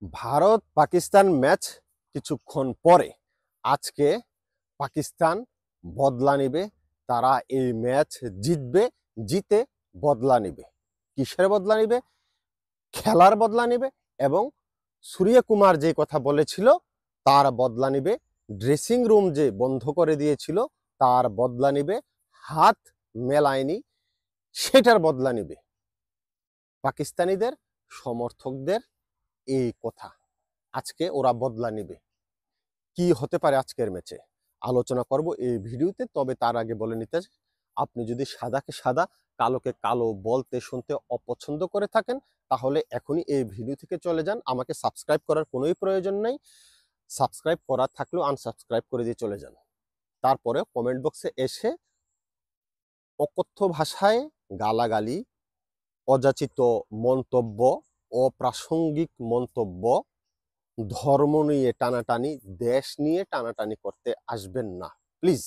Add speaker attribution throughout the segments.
Speaker 1: Bharat Pakistan match কিছুক্ষণ পরে আজকে পাকিস্তান বদলা নেবে। তারা এই ম্যাচ জিতবে, জিতে বদলা নেবে। কিসের বদলা নেবে? খেলার বদলা নেবে এবং সূর্যকুমার যে কথা বলেছিল তার বদলা নেবে। ড্রেসিং রুম যে বন্ধ করে দিয়েছিল তার বদলা নেবে। হাত মেলায়নি সেটার বদলা নেবে। পাকিস্তানিদের সমর্থকদের এই কথা আজকে ওরা বদলা নেবে। কি হতে পারে আজকের ম্যাচে আলোচনা করব এই ভিডিওতে। তবে তার আগে বলে নিতে চাই, আপনি যদি সাদাকে সাদা কালোকে কালো বলতে শুনতে অপছন্দ করে থাকেন তাহলে এখনই এই ভিডিও থেকে চলে যান। আমাকে সাবস্ক্রাইব করার কোনোই প্রয়োজন নেই। সাবস্ক্রাইব করা থাকলেও আনসাবস্ক্রাইব করে দিয়ে চলে যান। তারপরে কমেন্ট বক্সে এসে অকথ্য ভাষায় গালাগালি, অযাচিত মন্তব্য, অপ্রাসঙ্গিক মন্তব্য, ধর্ম নিয়ে টানাটানি, দেশ নিয়ে টানাটানি করতে আসবেন না প্লিজ।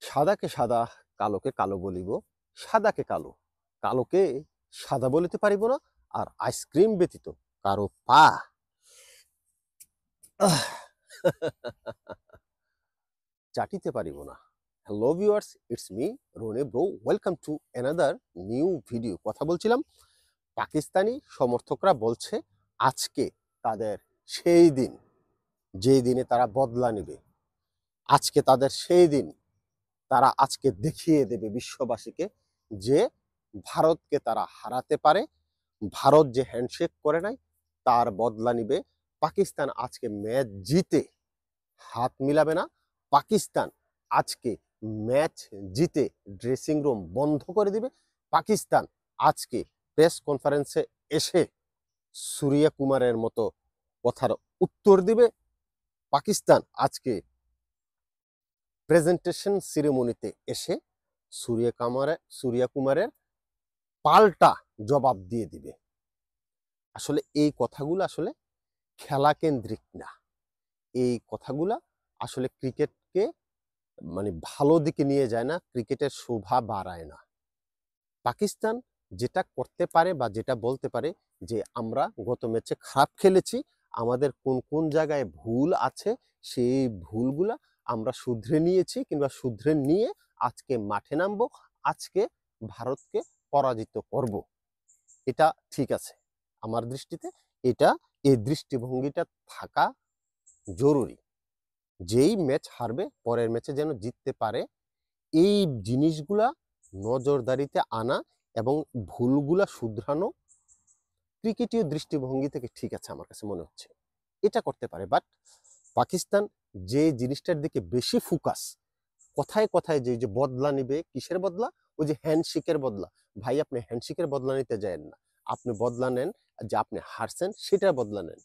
Speaker 1: সাদাকে সাদা কালোকে কালো বলিব, সাদাকে কালো কালোকে সাদা বলিতে পারিব না, আর আইসক্রিম ব্যতীত কারো পা চাটিতে পারিব না। Hello viewers, it's me Rone bro, welcome to another new video. কথা বলছিলাম পাকিস্তানি সমর্থকরা বলছে আজকে তাদের সেই দিন, যে দিনে তারা বদলা নেবে। আজকে তাদের সেই দিন, তারা আজকে দেখিয়ে দেবে বিশ্ববাসীকে যে ভারতকে তারা হারাতে পারে। ভারত যে হ্যান্ডশেক করে নাই তার বদলা নিবে। পাকিস্তান আজকে ম্যাচ জিতে হাত মিলাবে না। পাকিস্তান আজকে ম্যাচ জিতে ড্রেসিং রুম বন্ধ করে দিবে। পাকিস্তান আজকে প্রেস কনফারেন্সে এসে সূর্যকুমারের মতো কথার উত্তর দিবে। পাকিস্তান আজকে প্রেজেন্টেশন সিরিমনিতে এসে সূর্যকুমারের পাল্টা জবাব দিয়ে দিবে। আসলে এই কথাগুলো আসলে খেলা কেন্দ্রিক না। এই কথাগুলা আসলে ক্রিকেটকে ভালো দিকে নিয়ে যায় না, ক্রিকেটের শোভা বাড়ায় না। পাকিস্তান যেটা করতে পারে বা যেটা বলতে পারে যে আমরা গত ম্যাচে খারাপ খেলেছি, আমাদের কোন কোন জায়গায় ভুল আছে সেই ভুলগুলা আমরা শুধরে নিয়েছি কিংবা শুধরে নিয়ে আজকে মাঠে নামবো, আজকে ভারতকে পরাজিত করব। এটা ঠিক আছে আমার দৃষ্টিতে। এটা এই দৃষ্টিভঙ্গিটা থাকা জরুরি। যেই ম্যাচ হারবে পরের ম্যাচে যেন জিততে পারে, এই জিনিসগুলা নজরদারিতে আনা এবং ভুলগুলা শুধরানো ক্রিকেটীয় দৃষ্টিভঙ্গি থেকে ঠিক আছে আমার কাছে মনে হচ্ছে। এটা করতে পারে। বাট পাকিস্তান যে জিনিসটার দিকে বেশি ফোকাস, কথায় কথায় যে বদলা নিবে, কিসের বদলা? ওই যে হ্যান্ডশেকের বদলা। ভাই আপনি হ্যান্ডশেকের বদলা নিতে যায়েন না, আপনি বদলা নেন যে আপনি হারছেন সেটার বদলা নেন।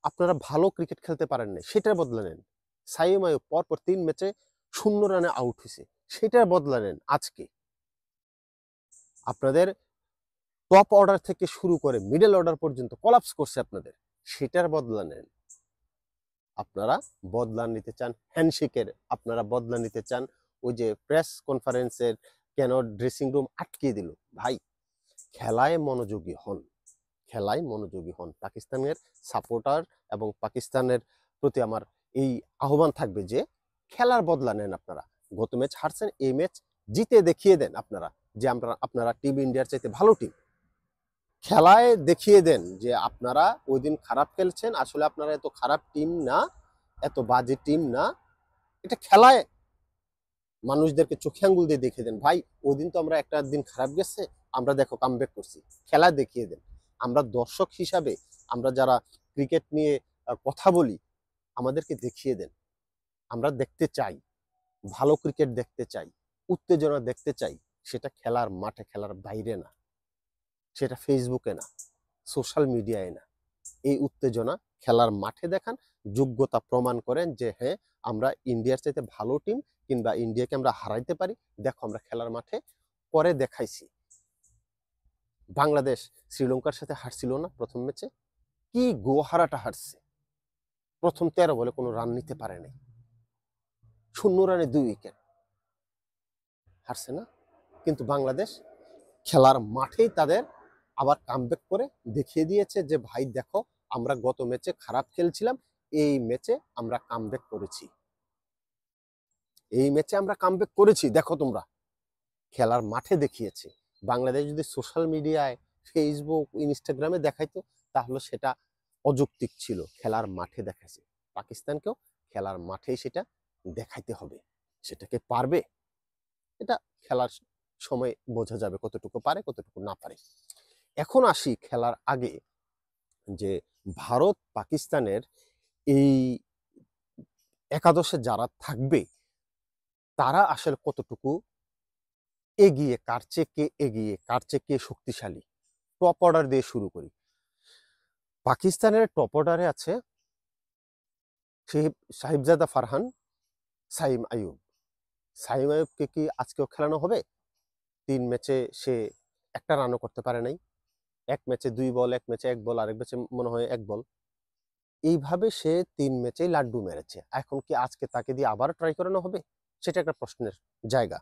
Speaker 1: আপনারা ভালো ক্রিকেট খেলতে পারেন না সেটার বদলা নেন। সাইম আয়ুব পরপর 3 ম্যাচে 0 রানে আউট হয়েছে, সেটার বদলা নেন আজকে। আপনাদের টপ অর্ডার থেকে শুরু করে মিডল অর্ডার পর্যন্ত কলাপস করছে আপনাদের, সেটার বদলা নেন। আপনারা বদলা নিতে চান হ্যান্ডশেকের, আপনারা বদলা নিতে চান ওই যে প্রেস কনফারেন্সের কেন ড্রেসিং রুম আটকে দিল। ভাই খেলায় মনোযোগী হন, খেলায় মনোযোগী হন। পাকিস্তানের সাপোর্টার এবং পাকিস্তানের প্রতি আমার এই আহ্বান থাকবে যে খেলার বদলা নেন। আপনারা গত ম্যাচ হারছেন, এই ম্যাচ জিতে দেখিয়ে দেন আপনারা যে আপনারা টিম ইন্ডিয়ার চাইতে ভালো টিম। খেলায় দেখিয়ে দেন যে আপনারা ওই দিন খারাপ খেলছেন, আসলে আপনারা এত খারাপ টিম না, এত বাজে টিম না। এটা খেলায় মানুষদেরকে চোখে আঙ্গুল দিয়ে দেখিয়ে দেন। ভাই ওই দিন তো আমরা একটা দিন খারাপ গেছে, আমরা দেখো কামব্যাক করছি। খেলায় দেখিয়ে দেন। আমরা দর্শক হিসাবে, আমরা যারা ক্রিকেট নিয়ে কথা বলি, আমাদেরকে দেখিয়ে দেন। আমরা দেখতে চাই, ভালো ক্রিকেট দেখতে চাই, উত্তেজনা দেখতে চাই। সেটা খেলার মাঠে, খেলার বাইরে না, সেটা ফেসবুকে না, সোশ্যাল মিডিয়ায় না। এই উত্তেজনা খেলার মাঠে দেখান, যোগ্যতা প্রমাণ করেন যে হ্যাঁ আমরা ইন্ডিয়ার চাইতে ভালো টিম কিংবা ইন্ডিয়াকে আমরা হারাইতে পারি। দেখো আমরা খেলার মাঠে করে দেখাইছি। বাংলাদেশ শ্রীলঙ্কার সাথে হারছিল না প্রথম ম্যাচে? কি গোহারাটা হারছে, প্রথম 13 বলে কোনো রান নিতে পারে নাই, 0 রানে 2 উইকেট হারছে না? কিন্তু বাংলাদেশ খেলার মাঠেই তাদের আবার কামব্যাক করে দেখিয়ে দিয়েছে যে ভাই দেখো আমরা গত ম্যাচে খারাপ খেলছিলাম, এই ম্যাচে আমরা কামব্যাক করেছি, এই ম্যাচে আমরা কামব্যাক করেছি, দেখো তোমরা। খেলার মাঠে দেখিয়েছে। বাংলাদেশ যদি সোশ্যাল মিডিয়ায় ফেসবুক ইনস্টাগ্রামে দেখাইতো তাহলে সেটা অযৌক্তিক ছিল। খেলার মাঠে দেখাচ্ছে, পাকিস্তানকেও খেলার মাঠেই সেটা দেখাইতে হবে। সেটাকে পারবে, এটা খেলার সময় বোঝা যাবে কতটুকু পারে কতটুকু না পারে। এখন আসি খেলার আগে যে ভারত পাকিস্তানের এই একাদশে যারা থাকবে তারা আসলে কতটুকু এগিয়ে, কার চেয়ে কে এগিয়ে, কার চেয়ে কে শক্তিশালী। টপ অর্ডার দিয়ে শুরু করি। পাকিস্তানের টপ অর্ডারে আছে সাহিবজাদা ফারহান, সাইম আইয়ুব। সাইম আইয়ুবকে কি আজকেও খেলানো হবে? 3 ম্যাচে সে একটা রানও করতে পারে নাই। এক ম্যাচে 2 বল, এক ম্যাচে 1 বল, আরেক ম্যাচে মনে হয় 1 বল। এইভাবে সে 3 ম্যাচেই লাড্ডু মেরেছে। এখন কি আজকে তাকে দিয়ে আবার ট্রাই করানো হবে? সেটা একটা প্রশ্নের জায়গা।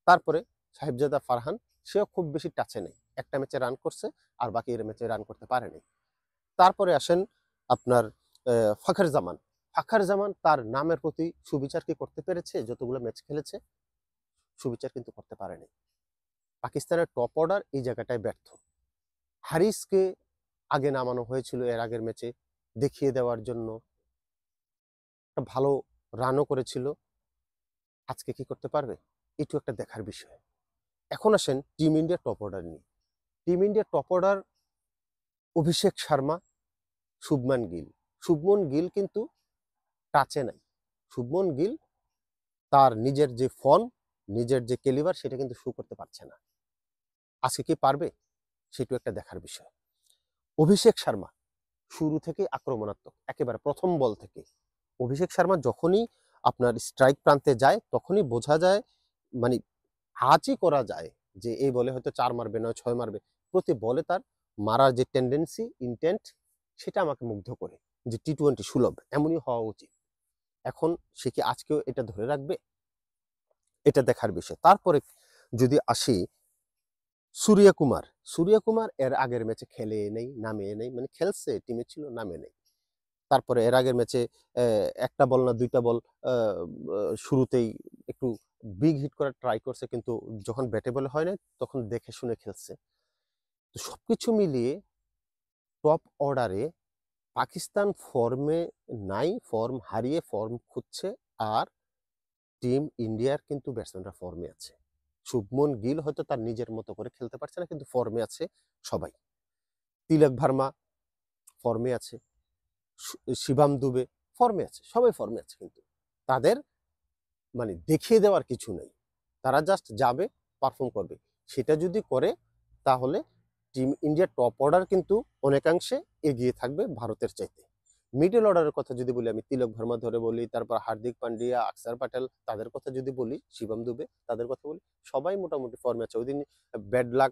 Speaker 1: তারপরে সাহিবজাদা ফারহান, সেও খুব বেশি টাচে নেই। একটা ম্যাচে রান করছে আর বাকি ম্যাচে রান করতে পারেনি। তারপরে আসেন আপনার ফাখর জামান। ফাখর জামান তার নামের প্রতি সুবিচার কি করতে পেরেছে? যতগুলো ম্যাচ খেলেছে সুবিচার কিন্তু করতে পারেনি। পাকিস্তানের টপ অর্ডার এই জায়গাটায় ব্যর্থ। হারিসকে আগে নামানো হয়েছিল এর আগের ম্যাচে দেখিয়ে দেওয়ার জন্য, একটা ভালো রানও করেছিল। আজকে কি করতে পারবে? এটু একটা দেখার বিষয়। এখন আসেন টিম ইন্ডিয়ার টপ অর্ডার নিয়ে। টিম ইন্ডিয়ার টপ অর্ডার অভিষেক শর্মা, শুভমান গিল। শুভমন গিল কিন্তু টাচে নাই। শুভমন গিল তার নিজের যে ফর্ম, নিজের যে ক্যালিবার সেটা কিন্তু শো করতে পারছে না। আজকে কি পারবে? সেটাও একটা দেখার বিষয়। অভিষেক শর্মা শুরু থেকে আক্রমণাত্মক, একেবারে প্রথম বল থেকে। অভিষেক শর্মা যখনই আপনার স্ট্রাইক প্রান্তে যায় তখনই বোঝা যায়, মানে আজই করা যায় যে এই বলে হয়তো 4 মারবে নয় 6 মারবে। প্রতি বলে তার মারার যে টেন্ডেন্সি, ইন্টেন্ট, সেটা আমাকে মুগ্ধ করে যে টি-20 সুলভ এমনই হওয়া উচিত। এখন সে কি আজকেও এটা ধরে রাখবে? এটা দেখার বিষয়। তারপরে যদি আসি সূর্যকুমার। সূর্যকুমার এর আগের ম্যাচে খেলে নেই, নামে নেই, মানে খেলছে, টিমে ছিল, নামে নেই। তারপরে এর আগের ম্যাচে একটা বল না 2টা বল শুরুতেই একটু বিগ হিট করার ট্রাই করছে, কিন্তু যখন ব্যাটে বলে হয় না তখন দেখে শুনে খেলছে। তো সবকিছু মিলিয়ে টপ অর্ডারে পাকিস্তান ফর্মে নাই, ফর্ম হারিয়ে ফর্ম খুঁজছে। আর টিম ইন্ডিয়ার কিন্তু ব্যাটসম্যানরা ফর্মে আছে। শুভমন গিল হয়তো তার নিজের মতো করে খেলতে পারছে না, কিন্তু ফর্মে আছে সবাই। তিলক ভার্মা ফর্মে আছে, শিবাম দুবে ফর্মে আছে, সবাই ফর্মে আছে। কিন্তু তাদের মানে দেখিয়ে দেওয়ার কিছু নেই, তারা জাস্ট যাবে, পারফর্ম করবে। সেটা যদি করে তাহলে টিম ইন্ডিয়ার টপ অর্ডার কিন্তু অনেকাংশে এগিয়ে থাকবে ভারতের চাইতে। মিডল অর্ডারের কথা যদি বলি, আমি তিলক ভার্মা ধরে বলি, তারপর হার্দিক পান্ডিয়া, অক্ষর প্যাটেল, তাদের কথা যদি বলি, শিবম দুবে তাদের কথা বলি, সবাই মোটামুটি ফর্মে আছে। ওই দিন ব্যাড লাক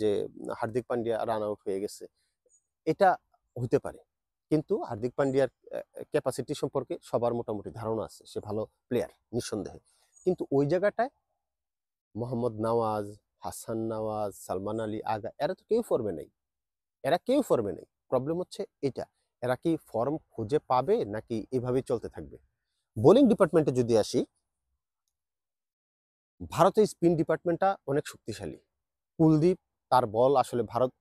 Speaker 1: যে হার্দিক পান্ডিয়া রান আউট হয়ে গেছে, এটা হতে পারে, কিন্তু হার্দিক পান্ডিয়ার ক্যাপাসিটি সম্পর্কে সবার মোটামুটি ধারণা আছে, সে ভালো প্লেয়ার নিঃসন্দেহে। কিন্তু ওই জায়গাটায় মোহাম্মদ নওয়াজ, হাসান নওয়াজ, সালমান আলী, আগা, এরা তো কেউ ফর্মে নেই, এরা কেউ ফর্মে নেই। প্রবলেম হচ্ছে এটা, এরা কি ফর্ম খুঁজে পাবে নাকি এভাবেই চলতে থাকবে? বোলিং ডিপার্টমেন্টে যদি আসি, ভারতের স্পিন ডিপার্টমেন্টটা অনেক শক্তিশালী। কুলদীপ, তার বল আসলে ভারত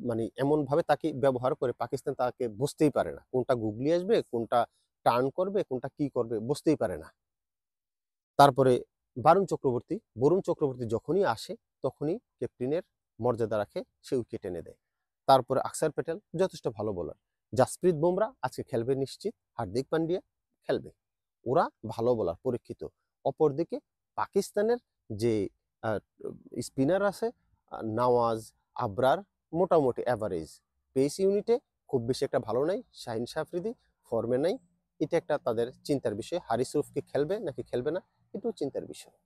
Speaker 1: মানে এমন ভাবে তাকে ব্যবহার করে পাকিস্তান তাকে বুঝতেই পারে না, কোনটা গুগলি আসবে, কোনটা টার্ন করবে, কোনটা কি করবে বুঝতেই পারে না। তারপরে বরুণ চক্রবর্তী যখনই আসে তখনই ক্যাপ্টেনের মর্যাদা রাখে, সে উইকেট এনে দেয়। তারপরে অক্ষর প্যাটেল যথেষ্ট ভালো বোলার। জাসপ্রীত বুমরা আজকে খেলবে নিশ্চিত, হার্দিক পান্ডিয়া খেলবে, ওরা ভালো বোলার পরীক্ষিত। অপরদিকে পাকিস্তানের যে স্পিনার আছে, নওয়াজ, আবরার মোটামুটি অ্যাভারেজ। পেস ইউনিটে খুব বেশি একটা ভালো নাই। শাহিন আফ্রিদি ফর্মে নাই, এটা একটা তাদের চিন্তার বিষয়। হারিস রুফকে খেলবে নাকি খেলবে না, এটাও চিন্তার বিষয়।